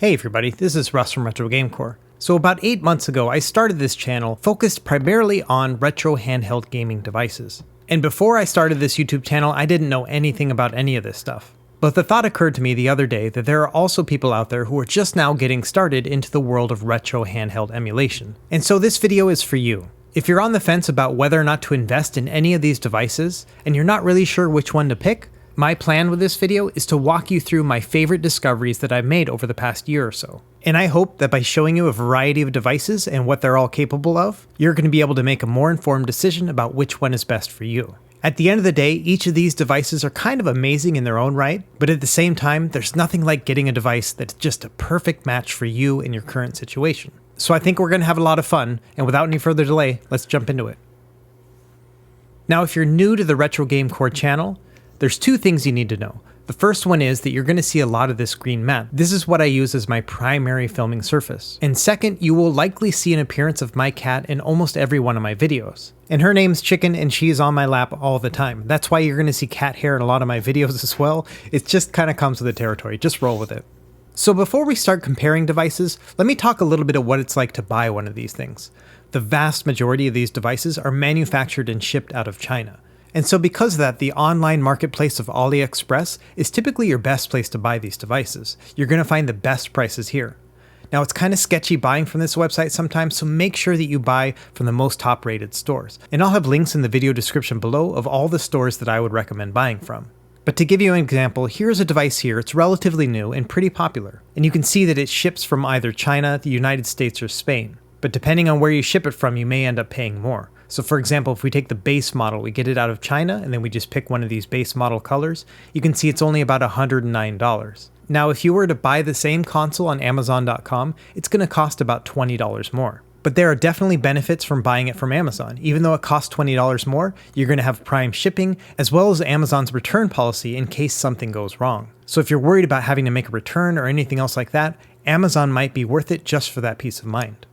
Hey everybody, this is Russ from Retro Gamecore. So about 8 months ago, I started this channel focused primarily on retro handheld gaming devices. And before I started this YouTube channel, I didn't know anything about any of this stuff. But the thought occurred to me the other day that there are also people out there who are just now getting started into the world of retro handheld emulation. And so this video is for you. If you're on the fence about whether or not to invest in any of these devices, and you're not really sure which one to pick, my plan with this video is to walk you through my favorite discoveries that I've made over the past year or so. And I hope that by showing you a variety of devices and what they're all capable of, you're going to be able to make a more informed decision about which one is best for you. At the end of the day, each of these devices are kind of amazing in their own right, but at the same time, there's nothing like getting a device that's just a perfect match for you in your current situation. So I think we're going to have a lot of fun, and without any further delay, let's jump into it. Now, if you're new to the Retro Gamecore channel, there's two things you need to know. The first one is that you're going to see a lot of this green mat. This is what I use as my primary filming surface. And second, you will likely see an appearance of my cat in almost every one of my videos. And her name's Chicken and she's on my lap all the time. That's why you're going to see cat hair in a lot of my videos as well. It just kind of comes with the territory. Just roll with it. So before we start comparing devices, let me talk a little bit of what it's like to buy one of these things. The vast majority of these devices are manufactured and shipped out of China. And so because of that, the online marketplace of AliExpress is typically your best place to buy these devices. You're going to find the best prices here. Now it's kind of sketchy buying from this website sometimes, so make sure that you buy from the most top-rated stores. And I'll have links in the video description below of all the stores that I would recommend buying from. But to give you an example, here's a device here. It's relatively new and pretty popular. And you can see that it ships from either China, the United States, or Spain. But depending on where you ship it from, you may end up paying more. So for example, if we take the base model, we get it out of China, and then we just pick one of these base model colors, you can see it's only about $109. Now, if you were to buy the same console on Amazon.com, it's going to cost about $20 more. But there are definitely benefits from buying it from Amazon. Even though it costs $20 more, you're going to have prime shipping, as well as Amazon's return policy in case something goes wrong. So if you're worried about having to make a return or anything else like that, Amazon might be worth it just for that peace of mind.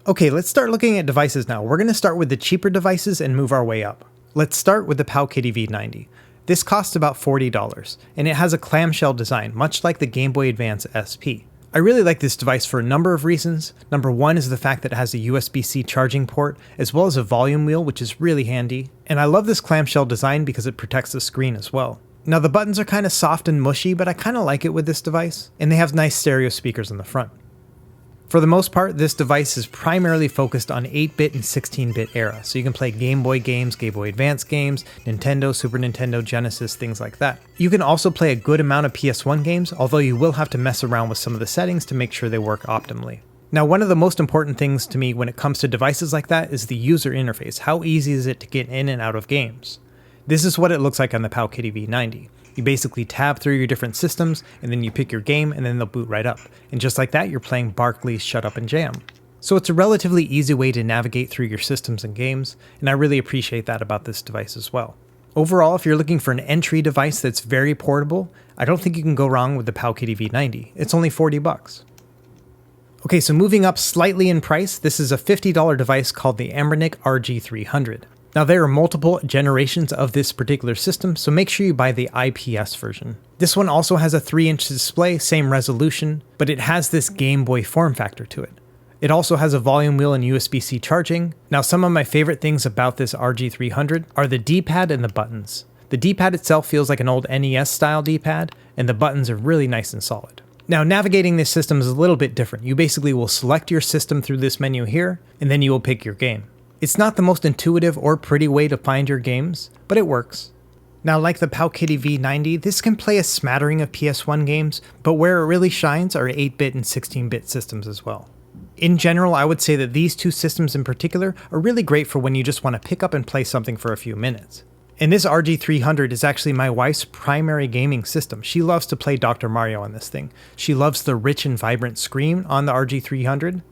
Okay, let's start looking at devices now. We're going to start with the cheaper devices and move our way up. Let's start with the PowKiddy V90. This costs about $40, and it has a clamshell design, much like the Game Boy Advance SP. I really like this device for a number of reasons. Number one is the fact that it has a USB-C charging port, as well as a volume wheel, which is really handy. And I love this clamshell design because it protects the screen as well. Now the buttons are kind of soft and mushy, but I kind of like it with this device, and they have nice stereo speakers on the front. For the most part, this device is primarily focused on 8-bit and 16-bit era, so you can play Game Boy games, Game Boy Advance games, Nintendo, Super Nintendo, Genesis, things like that. You can also play a good amount of PS1 games, although you will have to mess around with some of the settings to make sure they work optimally. Now, one of the most important things to me when it comes to devices like that is the user interface. How easy is it to get in and out of games? This is what it looks like on the PowKiddy V90. You basically tab through your different systems, and then you pick your game, and then they'll boot right up. And just like that, you're playing Barkley's Shut Up and Jam. So it's a relatively easy way to navigate through your systems and games, and I really appreciate that about this device as well. Overall, if you're looking for an entry device that's very portable, I don't think you can go wrong with the PowKiddy V90. It's only $40. Okay, so moving up slightly in price, this is a $50 device called the Anbernic RG300. Now there are multiple generations of this particular system, so make sure you buy the IPS version. This one also has a 3-inch display, same resolution, but it has this Game Boy form factor to it. It also has a volume wheel and USB-C charging. Now some of my favorite things about this RG300 are the D-pad and the buttons. The D-pad itself feels like an old NES style D-pad, and the buttons are really nice and solid. Now navigating this system is a little bit different. You basically will select your system through this menu here, and then you will pick your game. It's not the most intuitive or pretty way to find your games, but it works. Now, like the PowKiddy V90, this can play a smattering of PS1 games, but where it really shines are 8-bit and 16-bit systems as well. In general, I would say that these two systems in particular are really great for when you just want to pick up and play something for a few minutes. And this RG300 is actually my wife's primary gaming system. She loves to play Dr. Mario on this thing. She loves the rich and vibrant screen on the RG300,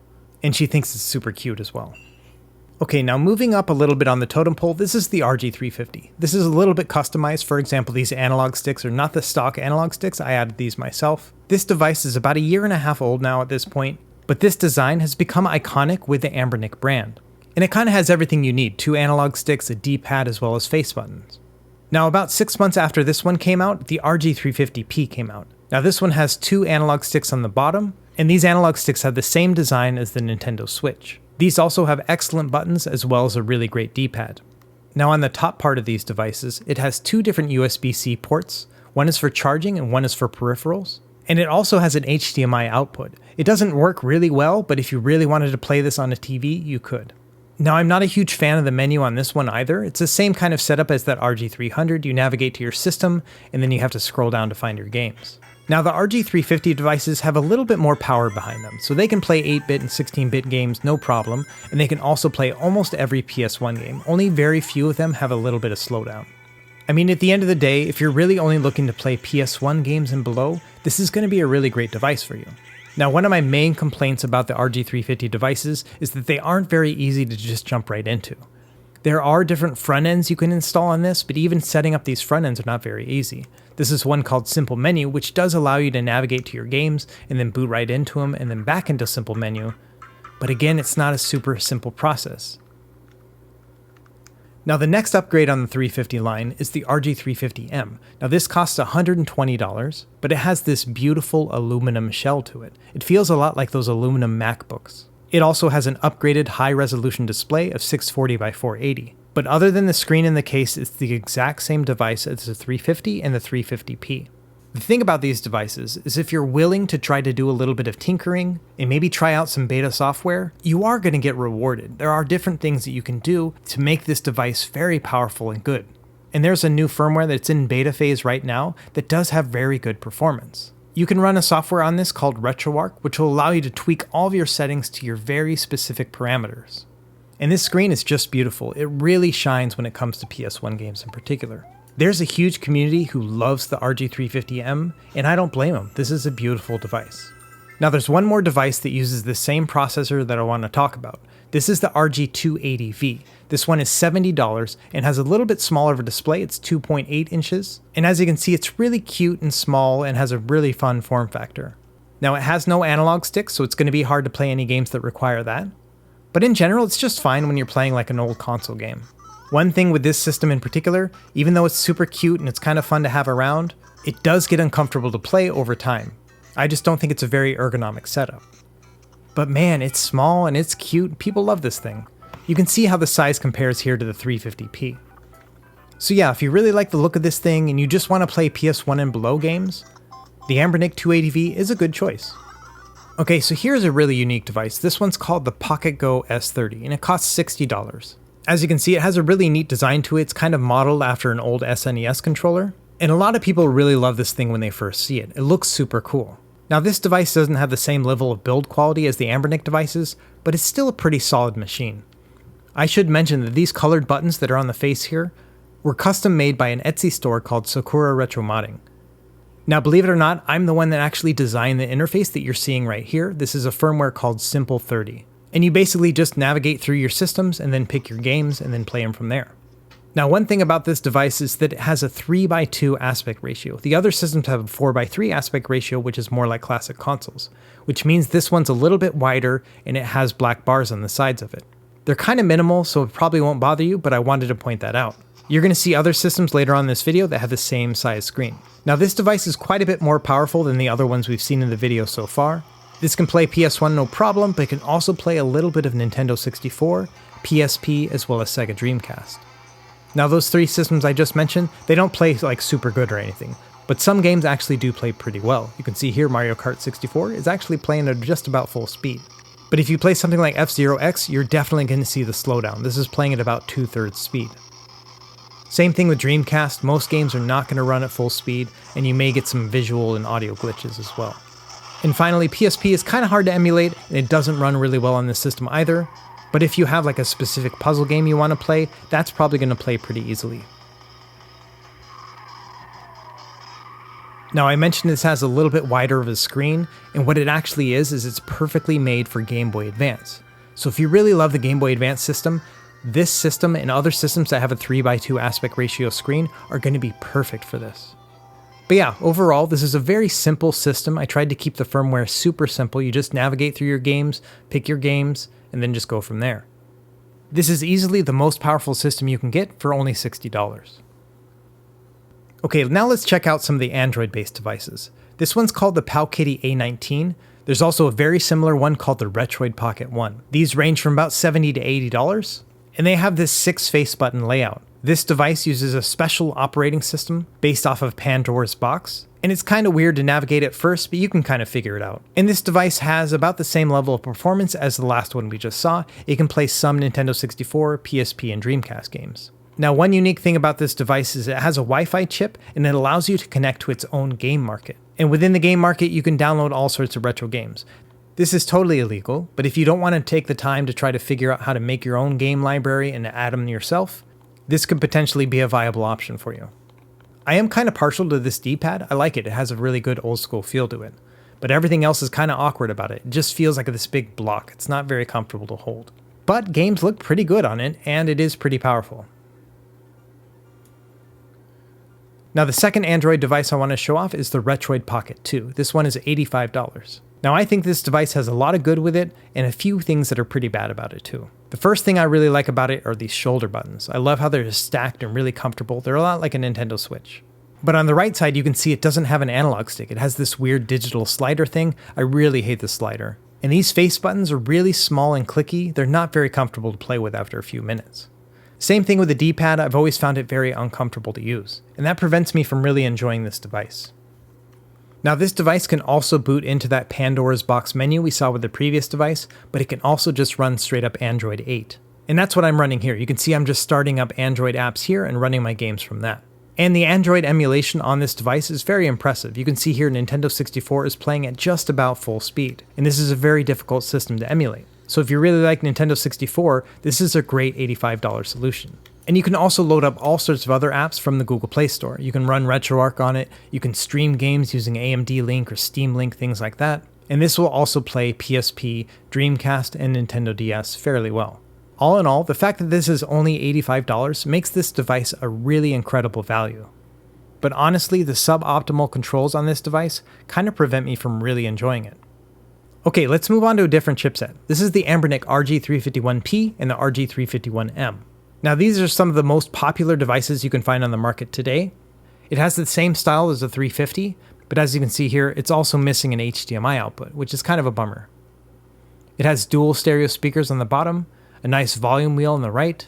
and she thinks it's super cute as well. Okay, now moving up a little bit on the totem pole, this is the RG350. This is a little bit customized. For example, these analog sticks are not the stock analog sticks. I added these myself. This device is about 1.5 years old now at this point, but this design has become iconic with the Anbernic brand. And it kind of has everything you need, 2 analog sticks, a D-pad, as well as face buttons. Now about 6 months after this one came out, the RG350P came out. Now this one has 2 analog sticks on the bottom, And these analog sticks have the same design as the Nintendo Switch. These also have excellent buttons as well as a really great D-pad. Now on the top part of these devices, it has two different USB-C ports. One is for charging and one is for peripherals. And it also has an HDMI output. It doesn't work really well, but if you really wanted to play this on a TV, you could. Now I'm not a huge fan of the menu on this one either. It's the same kind of setup as that RG300. You navigate to your system, and then you have to scroll down to find your games. Now the RG350 devices have a little bit more power behind them, so they can play 8-bit and 16-bit games no problem, and they can also play almost every PS1 game. Only very few of them have a little bit of slowdown. I mean, at the end of the day, if you're really only looking to play PS1 games and below, this is going to be a really great device for you. Now, one of my main complaints about the RG350 devices is that they aren't very easy to just jump right into. There are different front ends you can install on this, but even setting up these front ends are not very easy. This is one called Simple Menu, which does allow you to navigate to your games and then boot right into them and then back into Simple Menu. But again, it's not a super simple process. Now the next upgrade on the 350 line is the RG350M. Now this costs $120, but it has this beautiful aluminum shell to it. It feels a lot like those aluminum MacBooks. It also has an upgraded high-resolution display of 640 by 480. But other than the screen in the case, it's the exact same device as the 350 and the 350p. The thing about these devices is if you're willing to try to do a little bit of tinkering and maybe try out some beta software, you are going to get rewarded. There are different things that you can do to make this device very powerful and good. And there's a new firmware that's in beta phase right now that does have very good performance. You can run a software on this called RetroArch, which will allow you to tweak all of your settings to your very specific parameters. And this screen is just beautiful. It really shines when it comes to PS1 games in particular. There's a huge community who loves the RG350M, and I don't blame them. This is a beautiful device. Now there's one more device that uses the same processor that I want to talk about. This is the RG280V. This one is $70 and has a little bit smaller of a display. It's 2.8 inches. And as you can see, it's really cute and small and has a really fun form factor. Now it has no analog sticks, so it's going to be hard to play any games that require that. But in general, it's just fine when you're playing like an old console game. One thing with this system in particular, even though it's super cute and it's kind of fun to have around, it does get uncomfortable to play over time. I just don't think it's a very ergonomic setup. But man, it's small and it's cute. People love this thing. You can see how the size compares here to the 350p. So yeah, if you really like the look of this thing and you just want to play PS1 and below games, the Anbernic 280V is a good choice. Okay, so here's a really unique device. This one's called the PocketGo S30 and it costs $60. As you can see, it has a really neat design to it. It's kind of modeled after an old SNES controller. And a lot of people really love this thing when they first see it. It looks super cool. Now this device doesn't have the same level of build quality as the Anbernic devices, but it's still a pretty solid machine. I should mention that these colored buttons that are on the face here were custom made by an Etsy store called Sakura Retro Modding. Now believe it or not, I'm the one that actually designed the interface that you're seeing right here. This is a firmware called Simple 30. And you basically just navigate through your systems and then pick your games and then play them from there. Now one thing about this device is that it has a 3:2 aspect ratio. The other systems have a 4:3 aspect ratio, which is more like classic consoles, which means this one's a little bit wider and it has black bars on the sides of it. They're kind of minimal, so it probably won't bother you, but I wanted to point that out. You're going to see other systems later on in this video that have the same size screen. Now this device is quite a bit more powerful than the other ones we've seen in the video so far. This can play PS1 no problem, but it can also play a little bit of Nintendo 64, PSP, as well as Sega Dreamcast. Now those three systems I just mentioned, they don't play like super good or anything, but some games actually do play pretty well. You can see here Mario Kart 64 is actually playing at just about full speed. But if you play something like F-Zero X, you're definitely going to see the slowdown. This is playing at about 2/3 speed. Same thing with Dreamcast, most games are not going to run at full speed, and you may get some visual and audio glitches as well. And finally, PSP is kind of hard to emulate, and it doesn't run really well on this system either, but if you have like a specific puzzle game you want to play, that's probably going to play pretty easily. Now I mentioned this has a little bit wider of a screen, and what it actually is it's perfectly made for Game Boy Advance. So if you really love the Game Boy Advance system, this system and other systems that have a 3:2 aspect ratio screen are going to be perfect for this. But yeah, overall, this is a very simple system. I tried to keep the firmware super simple. You just navigate through your games, pick your games, and then just go from there. This is easily the most powerful system you can get for only $60. Okay, now let's check out some of the Android-based devices. This one's called the PowKiddy A19. There's also a very similar one called the Retroid Pocket 1. These range from about $70 to $80, and they have this 6-face button layout. This device uses a special operating system based off of Pandora's box, and it's kind of weird to navigate at first, but you can kind of figure it out. And this device has about the same level of performance as the last one we just saw. It can play some Nintendo 64, PSP, and Dreamcast games. Now, one unique thing about this device is it has a Wi-Fi chip, and it allows you to connect to its own game market. And within the game market, you can download all sorts of retro games. This is totally illegal, but if you don't want to take the time to try to figure out how to make your own game library and add them yourself, this could potentially be a viable option for you. I am kind of partial to this D-pad. I like it. It has a really good old school feel to it. But everything else is kind of awkward about it. It just feels like this big block. It's not very comfortable to hold. But games look pretty good on it, and it is pretty powerful. Now, the second Android device I want to show off is the Retroid Pocket 2. This one is $85. Now, I think this device has a lot of good with it, and a few things that are pretty bad about it too. The first thing I really like about it are these shoulder buttons. I love how they're just stacked and really comfortable. They're a lot like a Nintendo Switch. But on the right side, you can see it doesn't have an analog stick. It has this weird digital slider thing. I really hate the slider. And these face buttons are really small and clicky. They're not very comfortable to play with after a few minutes. Same thing with the D-pad. I've always found it very uncomfortable to use, and that prevents me from really enjoying this device. Now, this device can also boot into that Pandora's box menu we saw with the previous device, but it can also just run straight up Android 8. And that's what I'm running here. You can see I'm just starting up Android apps here and running my games from that. And the Android emulation on this device is very impressive. You can see here Nintendo 64 is playing at just about full speed, and this is a very difficult system to emulate. So if you really like Nintendo 64, this is a great $85 solution. And you can also load up all sorts of other apps from the Google Play Store. You can run RetroArch on it, you can stream games using AMD Link or Steam Link, things like that. And this will also play PSP, Dreamcast, and Nintendo DS fairly well. All in all, the fact that this is only $85 makes this device a really incredible value. But honestly, the suboptimal controls on this device kind of prevent me from really enjoying it. Okay, let's move on to a different chipset. This is the Anbernic RG351P and the RG351M. Now, these are some of the most popular devices you can find on the market today. It has the same style as the 350, but as you can see here, it's also missing an HDMI output, which is kind of a bummer. It has dual stereo speakers on the bottom, a nice volume wheel on the right,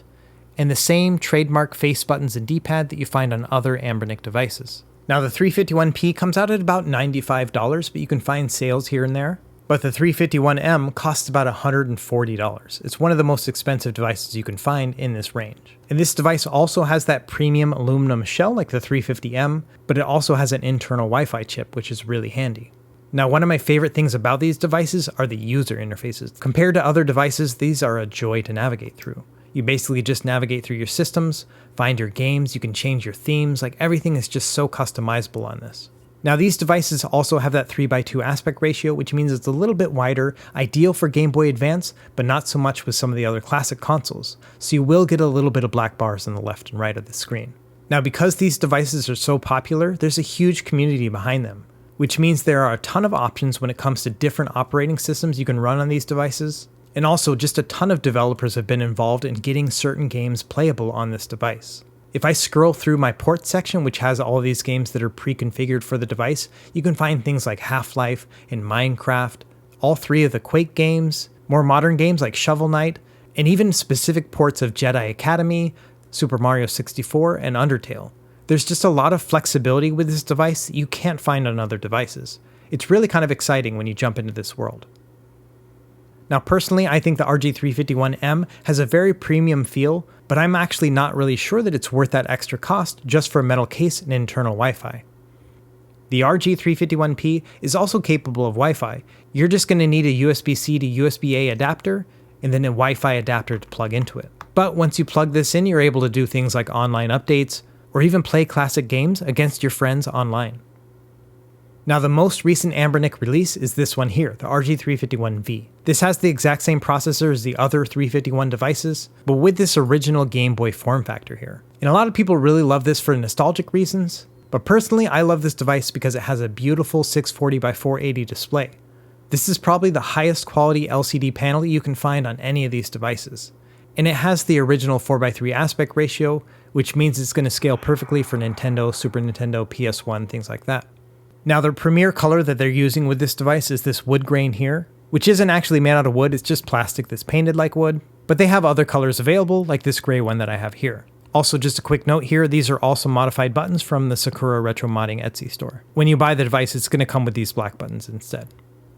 and the same trademark face buttons and D-pad that you find on other Anbernic devices. Now, the 351P comes out at about $95, but you can find sales here and there. But the 351M costs about $140. It's one of the most expensive devices you can find in this range. And this device also has that premium aluminum shell like the 350M, but it also has an internal Wi-Fi chip, which is really handy. Now, one of my favorite things about these devices are the user interfaces. Compared to other devices, these are a joy to navigate through. You basically just navigate through your systems, find your games, you can change your themes, like everything is just so customizable on this. Now, these devices also have that 3:2 aspect ratio, which means it's a little bit wider, ideal for Game Boy Advance, but not so much with some of the other classic consoles, so you will get a little bit of black bars on the left and right of the screen. Now, because these devices are so popular, there's a huge community behind them, which means there are a ton of options when it comes to different operating systems you can run on these devices, and also just a ton of developers have been involved in getting certain games playable on this device. If I scroll through my ports section, which has all of these games that are pre-configured for the device, you can find things like Half-Life and Minecraft, all 3 of the Quake games, more modern games like Shovel Knight, and even specific ports of Jedi Academy, Super Mario 64, and Undertale. There's just a lot of flexibility with this device that you can't find on other devices. It's really kind of exciting when you jump into this world. Now, personally, I think the RG351M has a very premium feel, but I'm actually not really sure that it's worth that extra cost just for a metal case and internal Wi-Fi. The RG351P is also capable of Wi-Fi. You're just going to need a USB-C to USB-A adapter and then a Wi-Fi adapter to plug into it. But once you plug this in, you're able to do things like online updates or even play classic games against your friends online. Now, the most recent Anbernic release is this one here, the RG351V. This has the exact same processor as the other 351 devices, but with this original Game Boy form factor here. And a lot of people really love this for nostalgic reasons, but personally I love this device because it has a beautiful 640 by 480 display. This is probably the highest quality LCD panel you can find on any of these devices. And it has the original 4:3 aspect ratio, which means it's going to scale perfectly for Nintendo, Super Nintendo, PS1, things like that. Now the premier color that they're using with this device is this wood grain here, which isn't actually made out of wood, it's just plastic that's painted like wood, but they have other colors available like this gray one that I have here. Also, just a quick note here, these are also modified buttons from the Sakura Retro Modding Etsy store. When you buy the device, it's going to come with these black buttons instead.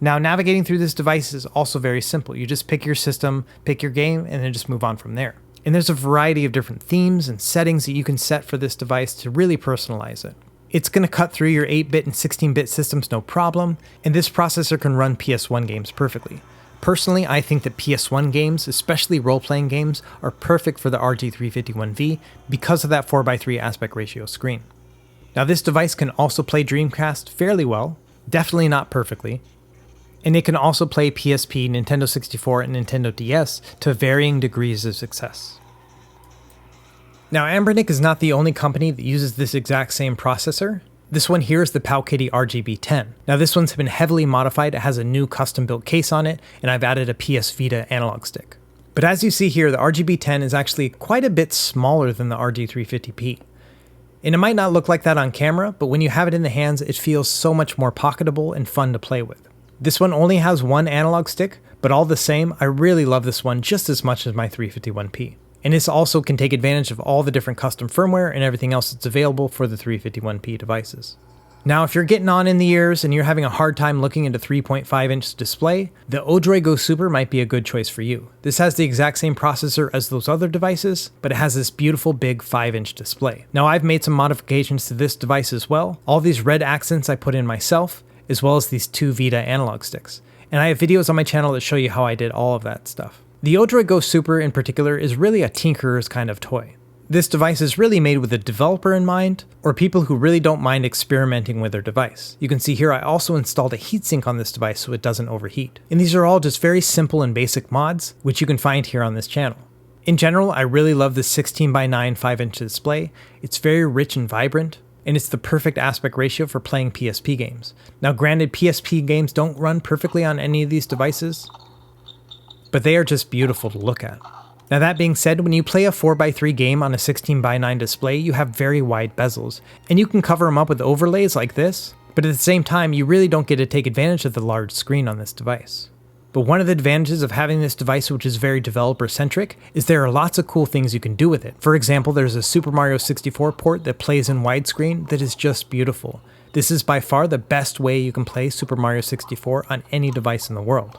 Now, navigating through this device is also very simple. You just pick your system, pick your game, and then just move on from there. And there's a variety of different themes and settings that you can set for this device to really personalize it. It's going to cut through your 8-bit and 16-bit systems no problem, and this processor can run PS1 games perfectly. Personally, I think that PS1 games, especially role-playing games, are perfect for the RG351V because of that 4:3 aspect ratio screen. Now this device can also play Dreamcast fairly well, definitely not perfectly, and it can also play PSP, Nintendo 64, and Nintendo DS to varying degrees of success. Now Anbernic is not the only company that uses this exact same processor. This one here is the PowKiddy RGB10. Now this one's been heavily modified, it has a new custom built case on it, and I've added a PS Vita analog stick. But as you see here, the RGB10 is actually quite a bit smaller than the RG350P. And it might not look like that on camera, but when you have it in the hands, it feels so much more pocketable and fun to play with. This one only has one analog stick, but all the same, I really love this one just as much as my 351P. And this also can take advantage of all the different custom firmware and everything else that's available for the 351P devices. Now, if you're getting on in the years and you're having a hard time looking at a 3.5-inch display, the ODROID Go Super might be a good choice for you. This has the exact same processor as those other devices, but it has this beautiful big 5-inch display. Now, I've made some modifications to this device as well. All these red accents I put in myself, as well as these two Vita analog sticks. And I have videos on my channel that show you how I did all of that stuff. The ODROID Go Super in particular is really a tinkerer's kind of toy. This device is really made with a developer in mind, or people who really don't mind experimenting with their device. You can see here I also installed a heatsink on this device so it doesn't overheat. And these are all just very simple and basic mods, which you can find here on this channel. In general, I really love this 16:9 5-inch display. It's very rich and vibrant, and it's the perfect aspect ratio for playing PSP games. Now granted, PSP games don't run perfectly on any of these devices, but they are just beautiful to look at. Now that being said, when you play a 4:3 game on a 16:9 display, you have very wide bezels, and you can cover them up with overlays like this, but at the same time, you really don't get to take advantage of the large screen on this device. But one of the advantages of having this device, which is very developer-centric, is there are lots of cool things you can do with it. For example, there's a Super Mario 64 port that plays in widescreen that is just beautiful. This is by far the best way you can play Super Mario 64 on any device in the world.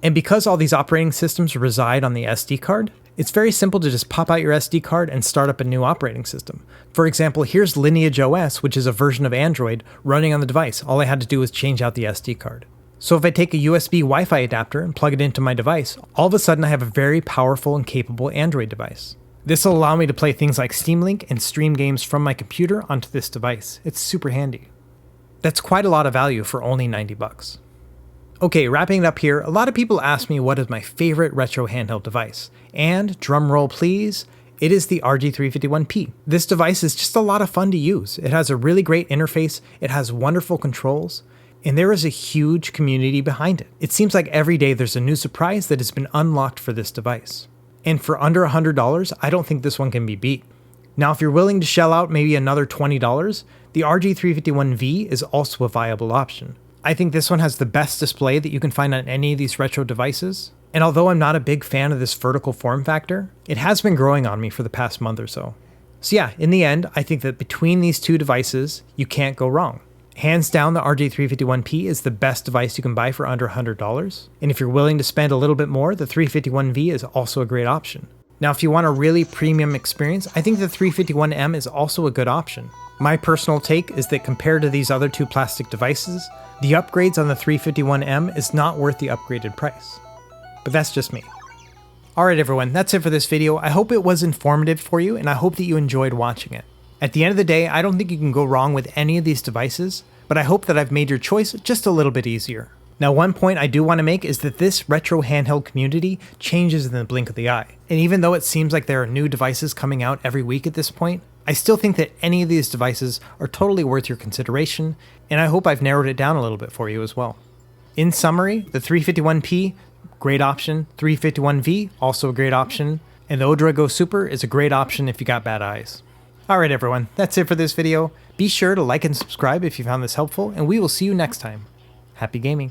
And because all these operating systems reside on the SD card, it's very simple to just pop out your SD card and start up a new operating system. For example, here's Lineage OS, which is a version of Android running on the device. All I had to do was change out the SD card. So if I take a USB Wi-Fi adapter and plug it into my device, all of a sudden I have a very powerful and capable Android device. This will allow me to play things like Steam Link and stream games from my computer onto this device. It's super handy. That's quite a lot of value for only 90 bucks. Okay, wrapping it up here, a lot of people ask me what is my favorite retro handheld device. And, drum roll please, it is the RG351P. This device is just a lot of fun to use. It has a really great interface, it has wonderful controls, and there is a huge community behind it. It seems like every day there's a new surprise that has been unlocked for this device. And for under $100, I don't think this one can be beat. Now if you're willing to shell out maybe another $20, the RG351V is also a viable option. I think this one has the best display that you can find on any of these retro devices. And although I'm not a big fan of this vertical form factor, it has been growing on me for the past month or so. So yeah, in the end, I think that between these two devices, you can't go wrong. Hands down, the RG351P is the best device you can buy for under $100. And if you're willing to spend a little bit more, the 351V is also a great option. Now, if you want a really premium experience, I think the 351M is also a good option. My personal take is that compared to these other two plastic devices, the upgrades on the 351M is not worth the upgraded price. But that's just me. Alright everyone, that's it for this video. I hope it was informative for you, and I hope that you enjoyed watching it. At the end of the day, I don't think you can go wrong with any of these devices, but I hope that I've made your choice just a little bit easier. Now, one point I do want to make is that this retro handheld community changes in the blink of the eye. And even though it seems like there are new devices coming out every week at this point, I still think that any of these devices are totally worth your consideration, and I hope I've narrowed it down a little bit for you as well. In summary, the 351P, great option, 351V, also a great option, and the ODROID Go Super is a great option if you got bad eyes. Alright everyone, that's it for this video. Be sure to like and subscribe if you found this helpful, and we will see you next time. Happy gaming.